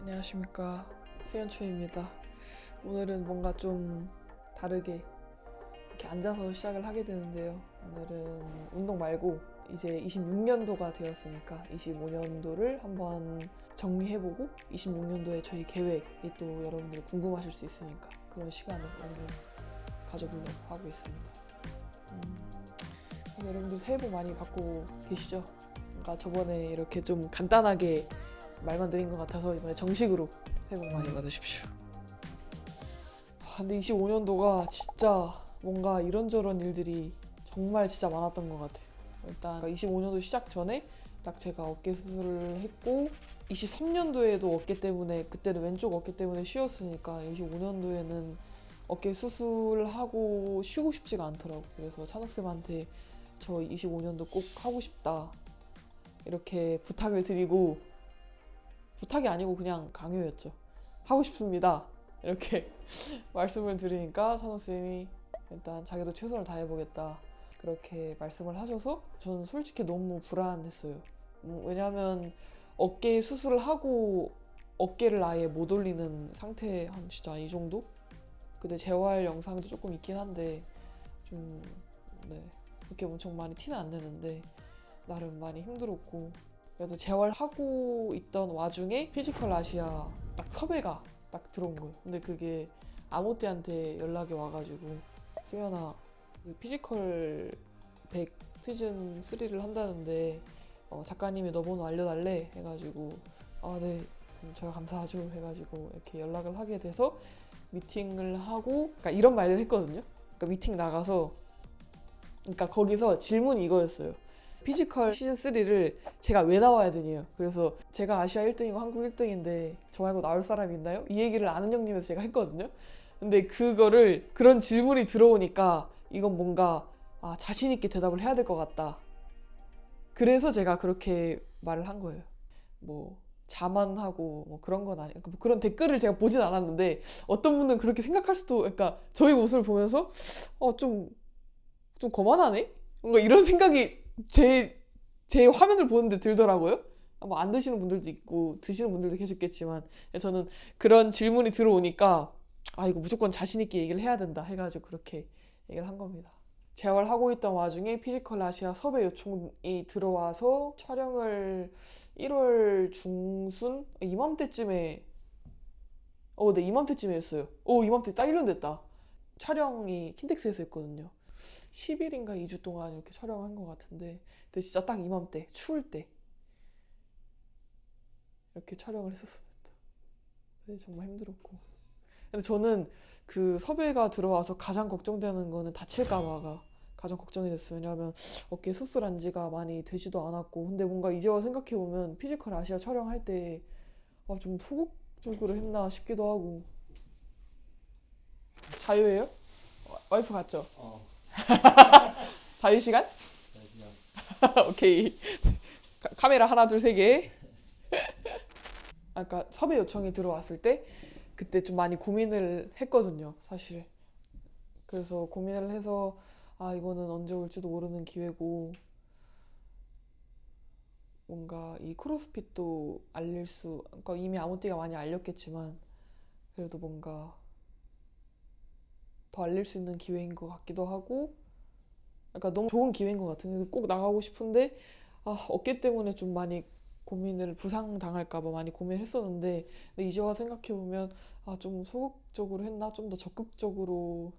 안녕하십니까, 수연초입니다. 오늘은 뭔가 좀 다르게 이렇게 앉아서 시작을 하게 되는데요. 오늘은 운동 말고 이제 26년도가 되었으니까 25년도를 한번 정리해보고 26년도에 저희 계획이 또 여러분들이 궁금하실 수 있으니까 그런 시간을 오늘 가져보려고 하고 있습니다. 여러분들 새해 복 많이 받고 계시죠? 그러니까 저번에 이렇게 좀 간단하게 말만 드린 것 같아서 이번에 정식으로 새해 복 많이 받으십시오. 근데 25년도가 진짜 뭔가 이런저런 일들이 정말 진짜 많았던 것 같아요. 일단 25년도 시작 전에 딱 제가 어깨 수술을 했고 23년도에도 어깨 때문에, 그때는 왼쪽 어깨 때문에 쉬었으니까 25년도에는 어깨 수술하고 쉬고 싶지가 않더라고. 그래서 찬욱쌤한테 저 25년도 꼭 하고 싶다 이렇게 부탁을 드리고, 부탁이 아니고 그냥 강요였죠. 하고 싶습니다 이렇게 말씀을 드리니까 찬호쌤이 일단 자기도 최선을 다해보겠다 그렇게 말씀을 하셔서 저는 솔직히 너무 불안했어요. 왜냐하면 어깨 수술을 하고 어깨를 아예 못 올리는 상태, 한 진짜 이 정도? 근데 재활 영상도 조금 있긴 한데 좀 그렇게 엄청 많이 티는 안 내는데 나름 많이 힘들었고, 그래도 재활하고 있던 와중에 피지컬 아시아 딱 섭외가 딱 들어온 거예요. 근데 그게 아모떼한테 연락이 와가지고 수연아 피지컬 100 시즌 3를 한다는데 작가님이 너 번호 알려달래 해가지고 네 그럼 저야 감사하죠 해가지고 이렇게 연락을 하게 돼서 미팅을 하고, 그러니까 이런 말을 했거든요. 그러니까 미팅 나가서, 그러니까 거기서 질문이 이거였어요. 피지컬 시즌 3를 제가 왜 나와야 되냐요. 그래서 제가 아시아 1등이고 한국 1등인데 저 말고 나올 사람이 있나요? 이 얘기를 아는 형님에서 제가 했거든요. 근데 그런 질문이 들어오니까 이건 뭔가 자신 있게 대답을 해야 될 것 같다. 그래서 제가 그렇게 말을 한 거예요. 뭐 자만하고 뭐 그런 건 아니고, 뭐 그런 댓글을 제가 보진 않았는데 어떤 분은 그렇게 생각할 수도, 그러니까 저희 모습을 보면서 좀 거만하네? 뭔가 이런 생각이 제 화면을 보는데 들더라고요. 뭐 안 드시는 분들도 있고 드시는 분들도 계셨겠지만 저는 그런 질문이 들어오니까 이거 무조건 자신 있게 얘기를 해야 된다 해가지고 그렇게 얘기를 한 겁니다. 재활하고 있던 와중에 피지컬 아시아 섭외 요청이 들어와서 촬영을 1월 중순? 이맘때쯤에 네 이맘때쯤에 했어요. 이맘때 딱 1년 됐다. 촬영이 킨텍스에서 했거든요. 10일인가 2주 동안 이렇게 촬영한 것 같은데, 근데 진짜 딱 이맘때 추울 때 이렇게 촬영을 했었습니다. 네, 정말 힘들었고. 근데 저는 그 섭외가 들어와서 가장 걱정되는 거는 다칠까봐가 가장 걱정이 됐어요. 왜냐하면 어깨 수술한 지가 많이 되지도 않았고, 근데 뭔가 이제 와 생각해보면 피지컬 아시아 촬영할 때 좀 소극적으로 했나 싶기도 하고. 자유예요? 와이프 갔죠? 자유시간? 오케이. 카메라 하나 둘 세 개. 아까 섭외 요청이 들어왔을 때 그때 좀 많이 고민을 했거든요, 사실. 그래서 고민을 해서 이거는 언제 올지도 모르는 기회고, 뭔가 이 크로스핏도 그러니까 이미 아무띠가 많이 알렸겠지만 그래도 뭔가 더 알릴 수 있는 기회인 것 같기도 하고, 그러니까 너무 좋은 기회인 것 같은. 꼭 나가고 싶은데 어깨 때문에 좀 많이 부상 당할까봐 많이 고민했었는데, 근데 이제 와 생각해보면 좀 소극적으로 했나? 좀 더 적극적으로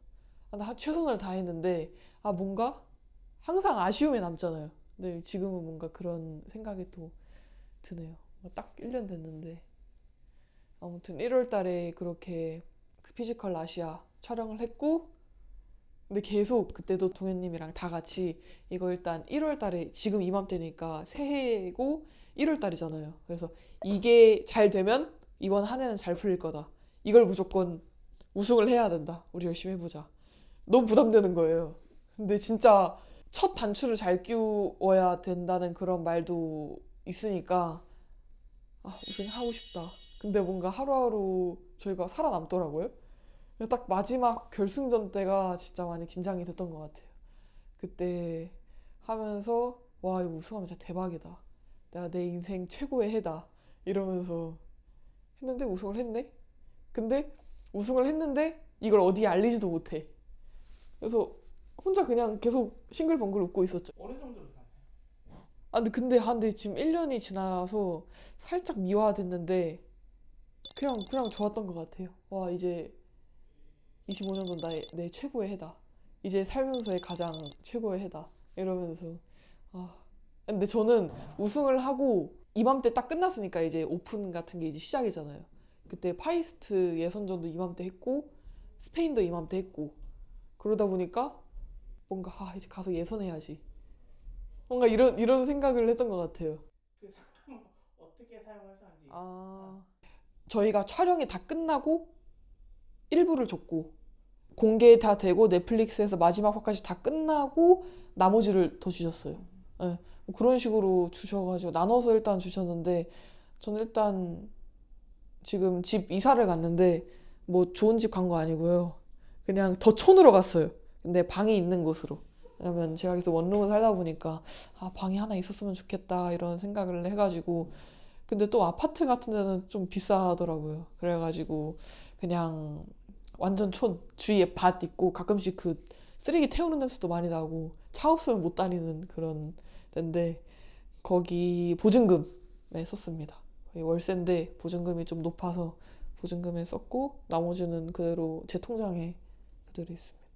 나 최선을 다했는데 뭔가 항상 아쉬움이 남잖아요. 근데 지금은 뭔가 그런 생각이 또 드네요. 딱 1년 됐는데. 아무튼 1월 달에 그렇게 그 피지컬 아시아 촬영을 했고, 근데 계속 그때도 동현님이랑 다 같이 이거 일단 1월 달에, 지금 이맘때니까 새해고 1월 달이잖아요. 그래서 이게 잘 되면 이번 한 해는 잘 풀릴 거다. 이걸 무조건 우승을 해야 된다. 우리 열심히 해보자. 너무 부담되는 거예요. 근데 진짜 첫 단추를 잘 끼워야 된다는 그런 말도 있으니까 우승하고 싶다. 근데 뭔가 하루하루 저희가 살아남더라고요. 딱 마지막 결승전 때가 진짜 많이 긴장이 됐던 것 같아요. 그때 하면서 이거 우승하면 진짜 대박이다. 내가 내 인생 최고의 해다. 이러면서 했는데 우승을 했네. 근데 우승을 했는데 이걸 어디에 알리지도 못해. 그래서 혼자 그냥 계속 싱글벙글 웃고 있었죠. 어느 정도로 가나요? 근데 지금 1년이 지나서 살짝 미화됐는데 그냥 좋았던 것 같아요. 와, 이제 25년도 내 최고의 해다. 이제 살면서의 가장 최고의 해다. 이러면서 아, 근데 저는 우승을 하고 이맘때 딱 끝났으니까 이제 오픈 같은 게 이제 시작이잖아요. 그때 파이스트 예선전도 이맘때 했고 스페인도 이맘때 했고 그러다 보니까 뭔가 이제 가서 예선해야지. 뭔가 이런 생각을 했던 것 같아요. 그 상금은 어떻게 사용하셨는지. 저희가 촬영이 다 끝나고 일부를 줬고 공개 다 되고 넷플릭스에서 마지막 화까지 다 끝나고 나머지를 더 주셨어요. 네, 그런 식으로 주셔가지고 나눠서 일단 주셨는데 저는 일단 지금 집 이사를 갔는데 뭐 좋은 집 간 거 아니고요. 그냥 더 촌으로 갔어요. 근데 방이 있는 곳으로. 왜냐면 제가 계속 원룸을 살다 보니까 방이 하나 있었으면 좋겠다 이런 생각을 해가지고 근데 또 아파트 같은 데는 좀 비싸더라고요. 그래가지고 그냥 완전 촌 주위에 밭 있고 가끔씩 그 쓰레기 태우는 냄새도 많이 나고 차 없으면 못 다니는 그런 데인데 거기 보증금에 썼습니다. 월세인데 보증금이 좀 높아서 보증금에 썼고 나머지는 그대로 제 통장에 그대로 있습니다.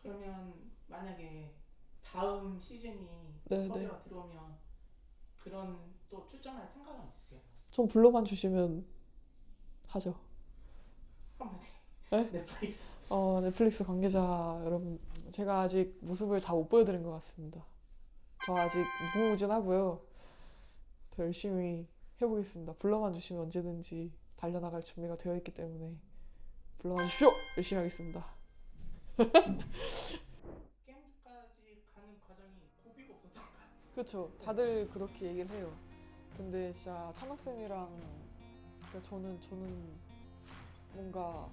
그러면 만약에 다음 시즌이 네네. 섭외가 들어오면 그런 또 출전할 생각은 있으세요? 좀 불러만 주시면 하죠. 한마디. 네? 넷플릭스. 넷플릭스 관계자 여러분, 제가 아직 모습을 다 못 보여드린 것 같습니다. 저 아직 무궁무진하고요. 더 열심히 해보겠습니다. 불러만 주시면 언제든지 달려나갈 준비가 되어 있기 때문에 불러만 주십시오. 열심히 하겠습니다. 게임까지 가는 과정이 고비가 없었던가요? 그렇죠. 다들 그렇게 얘기를 해요. 근데 진짜 찬학쌤이랑 그러니까 저는 뭔가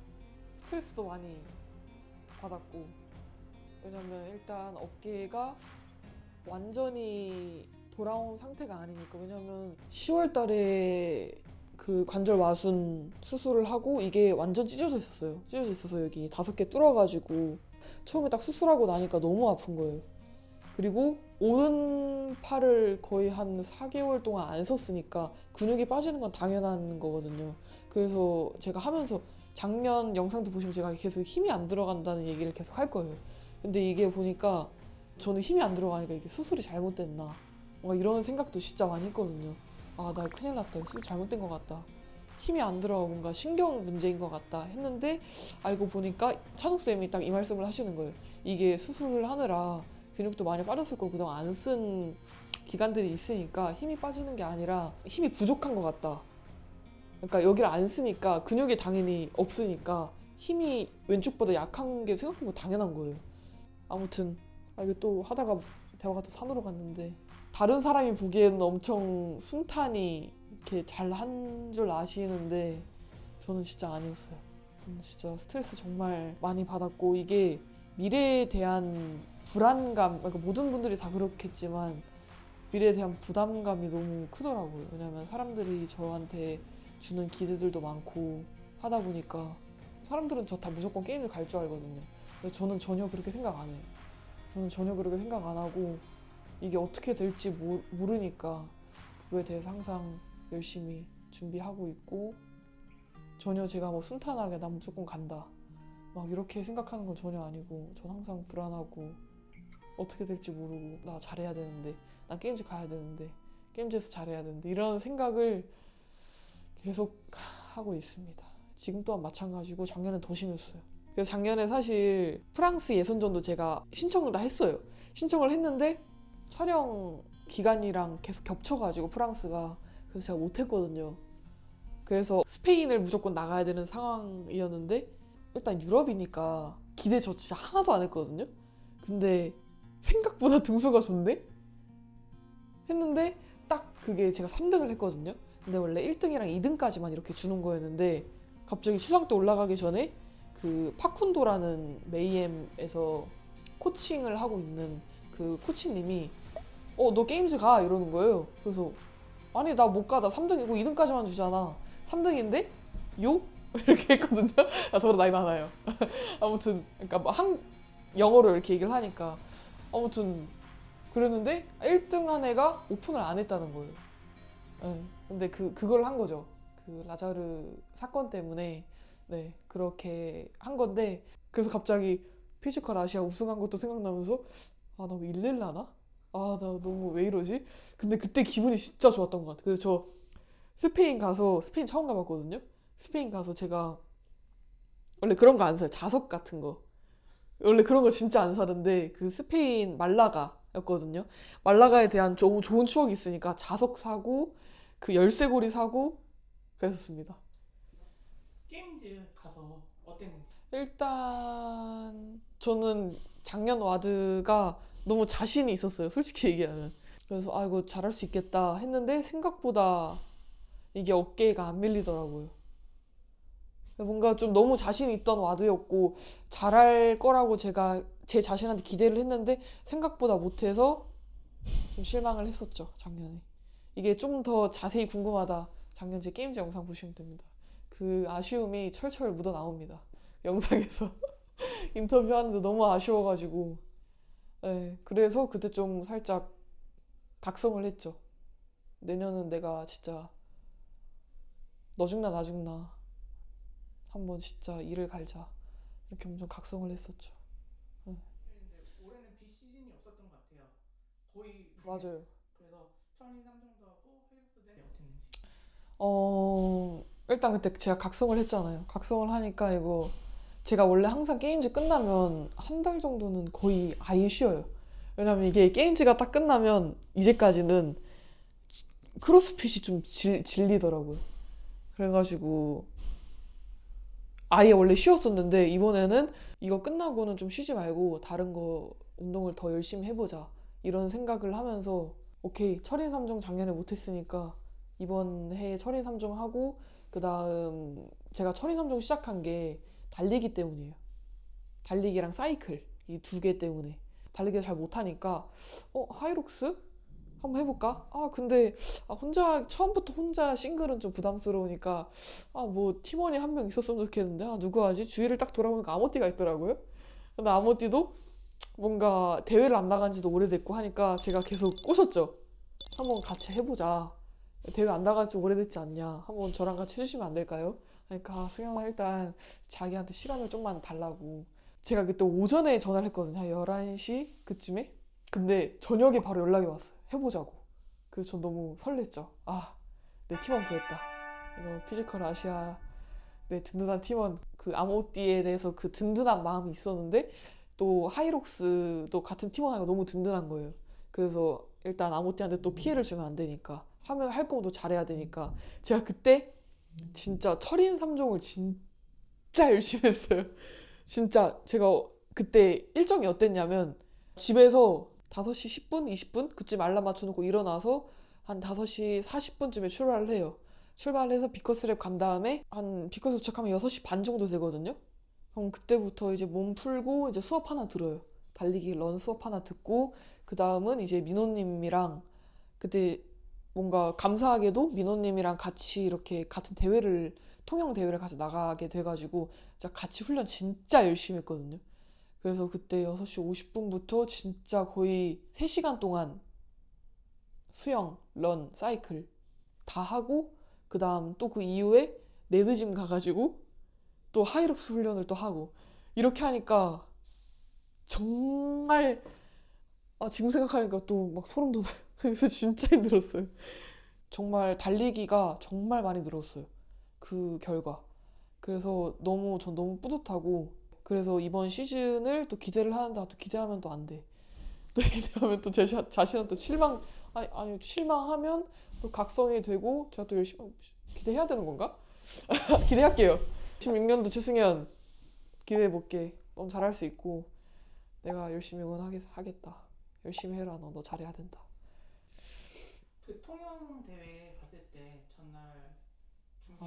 스트레스도 많이 받았고 왜냐면 일단 어깨가 완전히 돌아온 상태가 아니니까 왜냐면 10월 달에 그 관절 마순 수술을 하고 이게 완전 찢어져 있었어요. 찢어져 있어서 여기 5개 뚫어가지고 처음에 딱 수술하고 나니까 너무 아픈 거예요. 그리고 오른팔을 거의 한 4개월 동안 안 썼으니까 근육이 빠지는 건 당연한 거거든요. 그래서 제가 하면서 작년 영상도 보시면 제가 계속 힘이 안 들어간다는 얘기를 계속 할 거예요. 근데 이게 보니까 저는 힘이 안 들어가니까 이게 수술이 잘못됐나 뭔가 이런 생각도 진짜 많이 했거든요. 나 큰일 났다. 수술 잘못된 것 같다. 힘이 안 들어가고 뭔가 신경 문제인 것 같다 했는데 알고 보니까 찬욱쌤이 딱 이 말씀을 하시는 거예요. 이게 수술을 하느라 근육도 많이 빠졌을 거고 그동안 안 쓴 기간들이 있으니까 힘이 빠지는 게 아니라 힘이 부족한 것 같다. 그러니까 여기를 안 쓰니까 근육이 당연히 없으니까 힘이 왼쪽보다 약한 게 생각보다 당연한 거예요. 아무튼 이게 또 하다가 대화가 또 산으로 갔는데 다른 사람이 보기에는 엄청 순탄히 이렇게 잘 한 줄 아시는데 저는 진짜 아니었어요. 저는 진짜 스트레스 정말 많이 받았고 이게 미래에 대한 불안감, 그러니까 모든 분들이 다 그렇겠지만 미래에 대한 부담감이 너무 크더라고요. 왜냐면 사람들이 저한테 주는 기대들도 많고 하다 보니까 사람들은 저 다 무조건 게임을 갈 줄 알거든요. 근데 저는 전혀 그렇게 생각 안 해요. 저는 전혀 그렇게 생각 안 하고 이게 어떻게 될지 모르니까 그거에 대해서 항상 열심히 준비하고 있고 전혀 제가 뭐 순탄하게 난 무조건 간다 막 이렇게 생각하는 건 전혀 아니고 전 항상 불안하고 어떻게 될지 모르고 나 잘해야 되는데 난 게임즈 가야 되는데 게임즈에서 잘해야 되는데 이런 생각을 계속 하고 있습니다. 지금 또한 마찬가지고 작년엔 더 심했어요. 그래서 작년에 사실 프랑스 예선전도 제가 신청을 다 했어요. 신청을 했는데 촬영 기간이랑 계속 겹쳐가지고 프랑스가 그래서 제가 못했거든요. 그래서 스페인을 무조건 나가야 되는 상황이었는데 일단 유럽이니까 기대 저 진짜 하나도 안 했거든요. 근데 생각보다 등수가 좋네? 했는데 딱 그게 제가 3등을 했거든요. 근데 원래 1등이랑 2등까지만 이렇게 주는 거였는데 갑자기 시상 때 올라가기 전에 그 파쿤도라는 메이엠에서 코칭을 하고 있는 그 코치님이 너 게임즈 가 이러는 거예요. 그래서 아니 나 못 가. 나 3등이고 2등까지만 주잖아. 3등인데 욕? 이렇게 했거든요. 아, 저보다 나이 많아요. 아무튼 그러니까 뭐 영어로 이렇게 얘기를 하니까 아무튼 그랬는데 1등 한 애가 오픈을 안 했다는 거예요. 네. 근데 그걸 한 거죠. 그 라자르 사건 때문에 네 그렇게 한 건데 그래서 갑자기 피지컬 아시아 우승한 것도 생각나면서 아 나 왜 이럴라나? 아 나 너무 왜 이러지? 근데 그때 기분이 진짜 좋았던 것 같아요. 그래서 저 스페인 가서 스페인 처음 가봤거든요. 스페인 가서 제가 원래 그런 거 안 사요. 자석 같은 거. 원래 그런 거 진짜 안 사는데 그 스페인 말라가였거든요. 말라가에 대한 너무 좋은 추억이 있으니까 자석 사고 그 열쇠고리 사고 그랬었습니다. 게임즈 가서 어땠는지. 일단 저는 작년 와드가 너무 자신이 있었어요. 솔직히 얘기하면. 그래서 아 이거 잘할 수 있겠다 했는데 생각보다 이게 어깨가 안 밀리더라고요. 뭔가 좀 너무 자신 있던 와드였고 잘할 거라고 제가 제 자신한테 기대를 했는데 생각보다 못해서 좀 실망을 했었죠, 작년에. 이게 좀 더 자세히 궁금하다. 작년 제 게임즈 영상 보시면 됩니다. 그 아쉬움이 철철 묻어 나옵니다. 영상에서 인터뷰하는데 너무 아쉬워가지고 네, 그래서 그때 좀 살짝 각성을 했죠. 내년은 내가 진짜 너 죽나 나 죽나 한번 진짜 일을 갈자 이렇게 엄청 각성을 했었죠. 네. 근데 올해는 비시즌이 없었던 것 같아요. 거의 맞아요. 그래서 천인 삼성도 하고 하이록스도 어땠는지. 일단 그때 제가 각성을 했잖아요. 각성을 하니까 이거 제가 원래 항상 게임즈 끝나면 한 달 정도는 거의 아예 쉬어요. 왜냐면 이게 게임즈가 딱 끝나면 이제까지는 크로스핏이 좀 질리더라고요. 그래가지고 아예 원래 쉬었었는데 이번에는 이거 끝나고는 좀 쉬지 말고 다른 거 운동을 더 열심히 해보자 이런 생각을 하면서 오케이 철인 3종 작년에 못했으니까 이번 해에 철인 3종 하고 그 다음 제가 철인 3종 시작한 게 달리기 때문이에요. 달리기랑 사이클 이 두 개 때문에 달리기를 잘 못하니까 하이록스? 한번 해볼까? 근데 혼자 처음부터 혼자 싱글은 좀 부담스러우니까 뭐 팀원이 한 명 있었으면 좋겠는데 누구 하지? 주위를 딱 돌아보니까 아모띠가 있더라고요. 근데 아모띠도 뭔가 대회를 안 나간 지도 오래됐고 하니까 제가 계속 꼬셨죠. 한번 같이 해보자. 대회 안 나간 지 오래됐지 않냐. 한번 저랑 같이 해주시면 안 될까요? 그러니까 승현아 일단 자기한테 시간을 좀만 달라고. 제가 그때 오전에 전화를 했거든요. 한 11시 그쯤에. 근데 저녁에 바로 연락이 왔어요. 해보자고. 그래서 전 너무 설렜죠. 내 팀원 구했다. 이거 피지컬 아시아 내 든든한 팀원 그 아모띠에 대해서 그 든든한 마음이 있었는데 또 하이록스도 같은 팀원하고 너무 든든한 거예요. 그래서 일단 아모띠한테 또 피해를 주면 안 되니까 하면 할 거면 또 잘해야 되니까 제가 그때 진짜 철인 3종을 진짜 열심히 했어요. 진짜 제가 그때 일정이 어땠냐면 집에서 5시 10분, 20분 그쯤 알람 맞춰놓고 일어나서 한 5시 40분쯤에 출발을 해요. 출발해서 비커스랩 간 다음에 한 비커스 도착하면 6시 반 정도 되거든요. 그럼 그때부터 이제 몸 풀고 이제 수업 하나 들어요. 달리기 런 수업 하나 듣고 그 다음은 이제 민호님이랑 그때 뭔가 감사하게도 민호님이랑 같이 이렇게 같은 대회를 통영 대회를 같이 나가게 돼가지고 진짜 같이 훈련 진짜 열심히 했거든요. 그래서 그때 6시 50분부터 진짜 거의 3시간 동안 수영, 런, 사이클 다 하고 그 다음 또 그 이후에 네드짐 가가지고 또 하이록스 훈련을 또 하고 이렇게 하니까 정말 지금 생각하니까 또 막 소름 돋아요. 그래서 진짜 힘들었어요. 정말 달리기가 정말 많이 늘었어요. 그 결과. 그래서 전 너무 뿌듯하고 그래서 이번 시즌을 또 기대를 하는데 또 기대하면 또 안 돼. 또 기대하면 또 제 자신한테 실망 아니 실망하면 또 각성이 되고 제가 또 열심히 기대해야 되는 건가? 기대할게요. 16년도 최승현 기대해볼게. 넌 잘할 수 있고 내가 열심히 응원하겠다. 열심히 해라. 너 잘해야 된다. 그 통영 대회 갔을 때 전날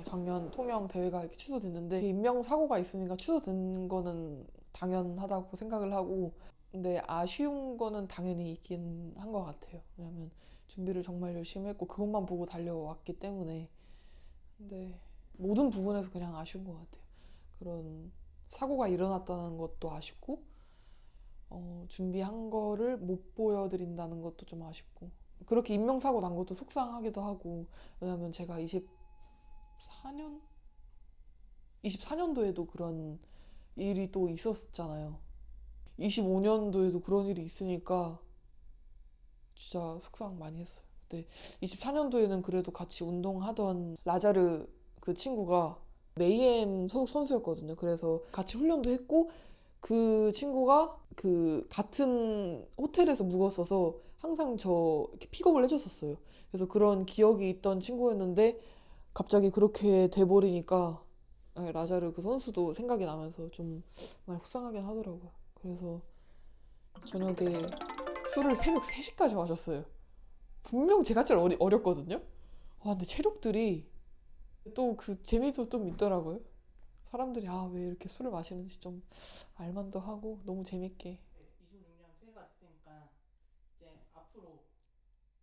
작년 통영 대회가 이렇게 취소됐는데 인명 사고가 있으니까 취소된 거는 당연하다고 생각을 하고 근데 아쉬운 거는 당연히 있긴 한 것 같아요. 왜냐면 준비를 정말 열심히 했고 그것만 보고 달려왔기 때문에 근데 모든 부분에서 그냥 아쉬운 것 같아요. 그런 사고가 일어났다는 것도 아쉽고 준비한 거를 못 보여드린다는 것도 좀 아쉽고 그렇게 인명사고 난 것도 속상하기도 하고 왜냐면 제가 24년도에도 그런 일이 또 있었잖아요. 25년도에도 그런 일이 있으니까 진짜 속상 많이 했어요. 근데 24년도에는 그래도 같이 운동하던 라자르 그 친구가 메이엠 소속 선수였거든요. 그래서 같이 훈련도 했고 그 친구가 그 같은 호텔에서 묵었어서 항상 저 이렇게 픽업을 해줬었어요. 그래서 그런 기억이 있던 친구였는데 갑자기 그렇게 돼버리니까 라자르 그 선수도 생각이 나면서 좀 많이 속상하긴 하더라고요. 그래서 저녁에 술을 새벽 3시까지 마셨어요. 분명 제가 제일 어렸거든요. 와, 근데 체력들이 또 그 재미도 좀 있더라고요. 사람들이 왜 이렇게 술을 마시는지 좀 알만도 하고 너무 재밌게. 26년 새해가 됐으니까 이제 앞으로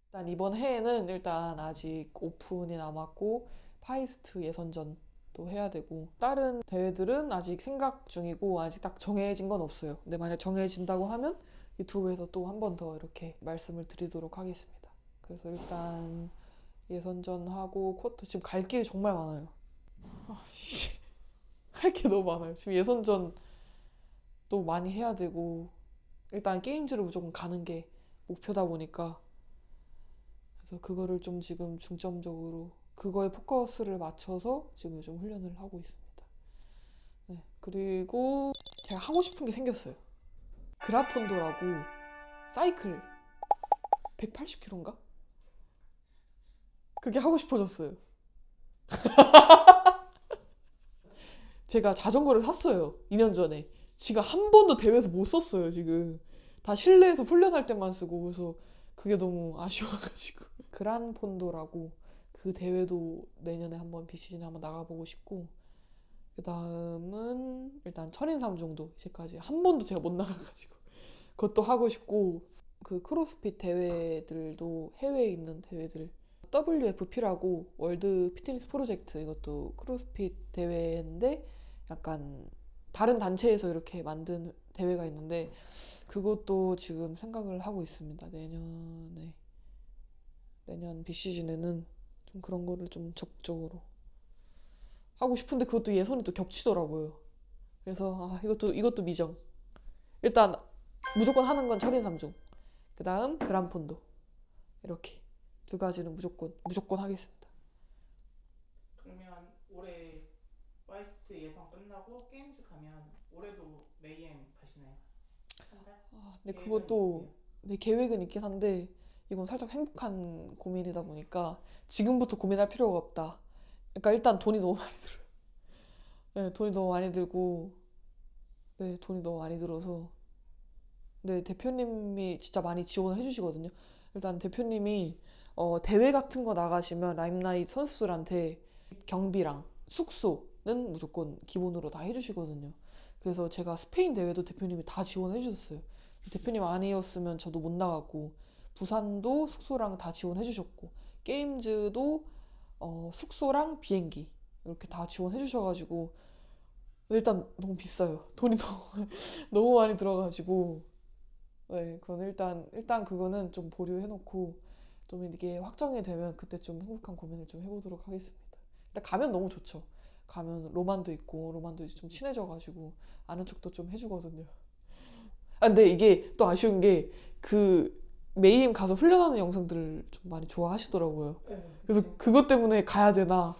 일단 이번 해에는 일단 아직 오픈이 남았고 파이스트 예선전도 해야 되고 다른 대회들은 아직 생각 중이고 아직 딱 정해진 건 없어요. 근데 만약 정해진다고 하면 유튜브에서 또 한 번 더 이렇게 말씀을 드리도록 하겠습니다. 그래서 일단 예선전 하고 쿼터 지금 갈 길이 정말 많아요. 할 게 너무 많아요. 지금 예선전 또 많이 해야 되고 일단 게임즈를 무조건 가는 게 목표다 보니까 그래서 그거를 좀 지금 중점적으로 그거에 포커스를 맞춰서 지금 요즘 훈련을 하고 있습니다. 네, 그리고 제가 하고 싶은 게 생겼어요. 그라폰도라고 사이클 180km인가? 그게 하고 싶어졌어요. 제가 자전거를 샀어요. 2년 전에. 지금 한 번도 대회에서 못 썼어요, 지금. 다 실내에서 훈련할 때만 쓰고. 그래서 그게 너무 아쉬워가지고. 그란폰도라고 그 대회도 내년에 한번 비시즌에 한번 나가보고 싶고. 그 다음은 일단 철인삼 정도 이제까지 한 번도 제가 못 나가가지고. 그것도 하고 싶고. 그 크로스핏 대회들도 해외에 있는 대회들. WFP라고 월드 피트니스 프로젝트 이것도 크로스핏 대회인데 약간 다른 단체에서 이렇게 만든 대회가 있는데 그것도 지금 생각을 하고 있습니다. 내년 비시즌에는 좀 그런 거를 좀 적극적으로 하고 싶은데 그것도 예선이 또 겹치더라고요. 그래서 이것도 미정. 일단 무조건 하는 건 철인 3종. 그 다음 그란폰도 이렇게 두 가지는 무조건 하겠습니다. 그러면 올해 파이스트 예선 끝나고 게임즈 가면 올해도 메이엠 가시나요? 한 달? 근데 계획은 그것도 있으세요? 내 계획은 있긴 한데 이건 살짝 행복한 고민이다 보니까 지금부터 고민할 필요가 없다. 그러니까 일단 돈이 너무 많이 들어요. 네, 돈이 너무 많이 들고 네, 돈이 너무 많이 들어서 네, 대표님이 진짜 많이 지원을 해주시거든요. 일단 대표님이 대회 같은 거 나가시면 라임라이트 선수들한테 경비랑 숙소는 무조건 기본으로 다 해주시거든요. 그래서 제가 스페인 대회도 대표님이 다 지원해 주셨어요. 대표님 아니었으면 저도 못 나갔고 부산도 숙소랑 다 지원해 주셨고 게임즈도 숙소랑 비행기 이렇게 다 지원해 주셔가지고 일단 너무 비싸요. 돈이 너무 너무 많이 들어가지고 네, 그건 일단 그거는 좀 보류해놓고 좀 이게 확정이 되면 그때 좀 행복한 고민을 좀 해보도록 하겠습니다. 일단 가면 너무 좋죠. 가면 로만도 있고 로만도 이제 좀 친해져가지고 아는 척도 좀 해주거든요. 근데 이게 또 아쉬운 게 그 메이임 가서 훈련하는 영상들을 좀 많이 좋아하시더라고요. 그래서 그것 때문에 가야 되나?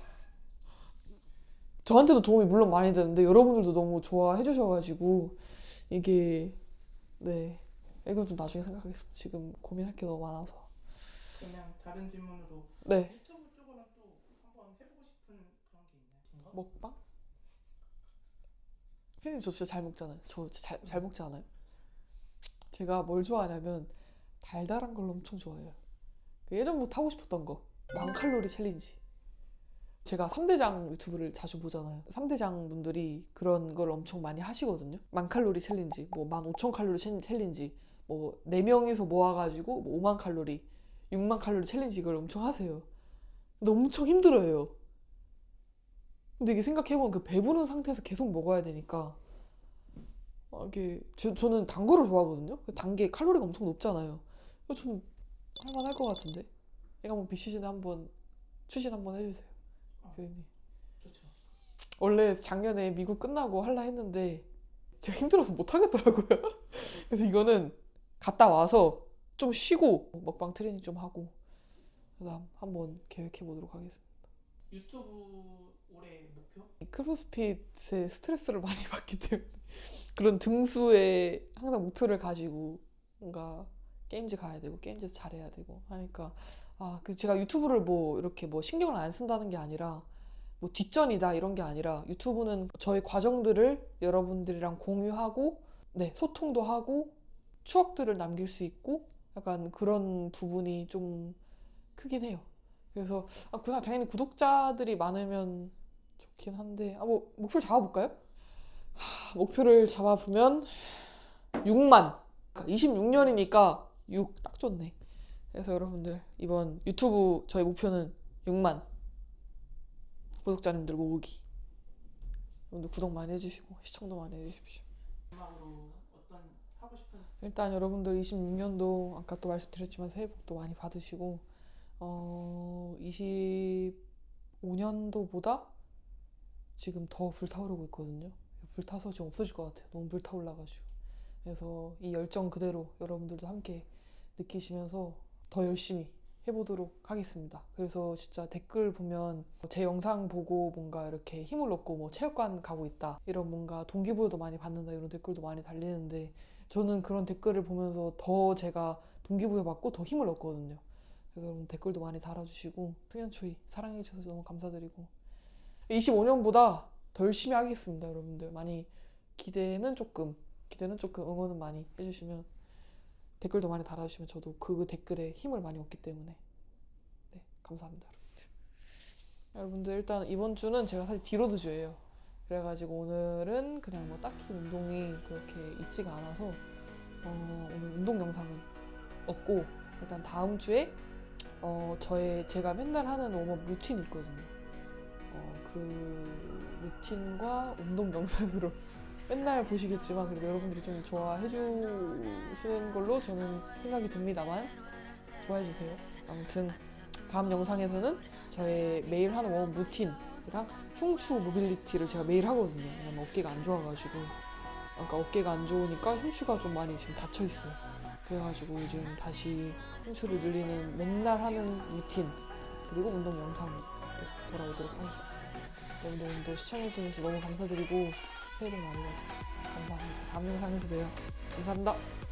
저한테도 도움이 물론 많이 되는데 여러분들도 너무 좋아해 주셔가지고 이게 네 이건 좀 나중에 생각하겠습니다. 지금 고민할 게 너무 많아서. 그러면 다른 질문으로 네. 유튜브 쪽으로는 또 한번 해보고 싶은 그런 게 있나요? 먹방? 피디님 저 진짜 잘 먹잖아요. 저 진짜 잘 먹지 않아요? 제가 뭘 좋아하냐면 달달한 걸 엄청 좋아해요. 그 예전부터 하고 싶었던 거 1000칼로리 챌린지. 제가 3대장 유튜브를 자주 보잖아요. 3대장 분들이 그런 걸 엄청 많이 하시거든요. 1000칼로리 챌린지, 뭐 15000칼로리 챌린지, 뭐 4명이서 모아가지고 뭐 5만 칼로리, 6만 칼로리 챌린지 이걸 엄청 하세요. 근데 엄청 힘들어요. 근데 이게 생각해보면 그 배부른 상태에서 계속 먹어야 되니까 이게 저는 단 거를 좋아하거든요. 단 게 칼로리가 엄청 높잖아요. 좀 할만할 것 같은데. 이거 한번 비시즌에 한번 추진 한번 해주세요. 교수님. 좋죠. 원래 작년에 미국 끝나고 할라 했는데 제가 힘들어서 못 하겠더라고요. 그래서 이거는 갔다 와서 좀 쉬고 먹방 트레이닝 좀 하고 그다음 한번 계획해 보도록 하겠습니다. 유튜브 올해 목표? 크로스핏에 스트레스를 많이 받기 때문에 그런 등수에 항상 목표를 가지고 뭔가 게임즈 가야 되고 게임즈에서 잘해야 되고 하니까 그 제가 유튜브를 뭐 이렇게 뭐 신경을 안 쓴다는 게 아니라 뭐 뒷전이다 이런 게 아니라 유튜브는 저의 과정들을 여러분들이랑 공유하고 소통도 하고 추억들을 남길 수 있고 약간 그런 부분이 좀 크긴 해요. 그래서 그냥 당연히 구독자들이 많으면 좋긴 한데 뭐 목표를 잡아볼까요? 목표를 잡아보면 6만 26년이니까 6 딱 좋네. 그래서 여러분들 이번 유튜브 저희 목표는 6만 구독자님들 모으기. 여러분들 구독 많이 해주시고 시청도 많이 해주십시오. 마지막으로 어떤 하고 싶은 일단 여러분들 26년도 아까 또 말씀드렸지만 새해 복도 많이 받으시고 25년도보다 지금 더 불타오르고 있거든요. 불타서 지금 없어질 것 같아요. 너무 불타올라가지고. 그래서 이 열정 그대로 여러분들도 함께 느끼시면서 더 열심히 해보도록 하겠습니다. 그래서 진짜 댓글 보면 제 영상 보고 뭔가 이렇게 힘을 얻고 뭐 체육관 가고 있다 이런 뭔가 동기부여도 많이 받는다 이런 댓글도 많이 달리는데 저는 그런 댓글을 보면서 더 제가 동기부여 받고 더 힘을 얻거든요. 그래서 여러분 댓글도 많이 달아주시고 승연초이 사랑해주셔서 너무 감사드리고 25년보다 더 열심히 하겠습니다. 여러분들 많이 기대는 조금 응원은 많이 해주시면 댓글도 많이 달아주시면 저도 그 댓글에 힘을 많이 얻기 때문에 감사합니다. 여러분들 일단 이번 주는 제가 사실 디로드 주예요. 그래가지고 오늘은 그냥 뭐 딱히 운동이 그렇게 있지가 않아서 오늘 운동 영상은 없고 일단 다음 주에 제가 맨날 하는 웜업 루틴이 있거든요. 그 루틴과 운동 영상으로 맨날 보시겠지만 그래도 여러분들이 좀 좋아해 주시는 걸로 저는 생각이 듭니다만 좋아해 주세요. 아무튼 다음 영상에서는 저의 매일 하는 웜업 루틴이랑 흉추 모빌리티를 제가 매일 하거든요. 왜냐면 어깨가 안 좋아가지고 그러니까 어깨가 안 좋으니까 흉추가 좀 많이 지금 닫혀 있어요. 그래가지고 요즘 다시 흉추를 늘리는 맨날 하는 루틴 그리고 운동 영상으로 돌아오도록 하겠습니다. 여러분들 오늘도 시청해주셔서 너무 감사드리고 새해 복 많이 받으세요. 감사합니다. 다음 영상에서 봬요. 감사합니다.